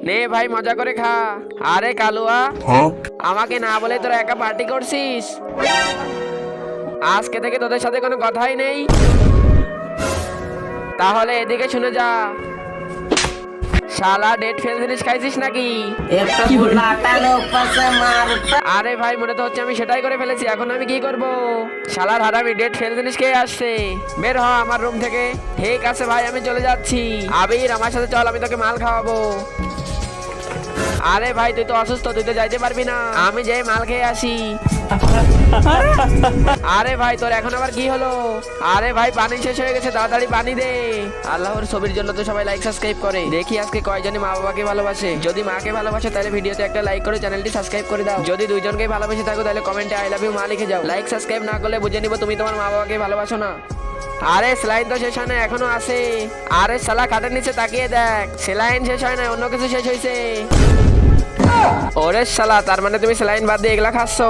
নে ভাই মজা করে খা। আরে কালুয়া, আমাকে না বলে তোরা একা পার্টি করছিস? আজকে থেকে তোদের সাথে কোনো কথাই নেই। তাহলে এদিকে শুনে যা, শালা ডেট ফেল জিনিস খাইছিস নাকি? আরে ভাই মনে তো হচ্ছে আমি সেটাই করে ফেলেছি, এখন আমি কি করব? শালার হারামি ডেট ফেল জিনিস খেয়ে আসছে। বের হ আমার রুম থেকে। ঠিক আছে ভাই আমি চলে যাচ্ছি। আবির আমার সাথে চল, আমি তোকে মাল খাওয়াবো। আরে ভাই তুই তো অসুস্থ, তুই তো যাইতে পারবি না, আমি যাই মাল খেয়ে আসি। আরে ভাই তোর এখন আবার কি হলো? আরে ভাই পানি শেষ হয়ে গেছে, তাড়াতাড়ি পানি দে। আল্লাহর ছবির জন্য তো সবাই লাইক সাবস্ক্রাইব করে। দেখি আজকে কয়জনে মা বাবাকে ভালোবাসে। যদি মাকে ভালোবাসে তাহলে ভিডিওতে একটা লাইক করে চ্যানেলটি সাবস্ক্রাইব করে দাও। যদি দুইজনকে ভালোবেসে থাকো তাহলে কমেন্টে আই লাভ ইউ মা লিখে যাও। লাইক সাবস্ক্রাইব না করলে বুঝে নিব তুমি তোমার মা বাবাকে ভালোবাসো না। আরে স্যালাইন তো শেষ হয় না, এখনো আছে। আরে শালা খাটের নিচে তাকিয়ে দেখ, স্যালাইন শেষ হয় না, অন্য কিছু শেষ হয়েছে। ওরে শালা, তার মানে তুমি স্যালাইন বাদ দিয়ে এগুলা খাচ্ছো?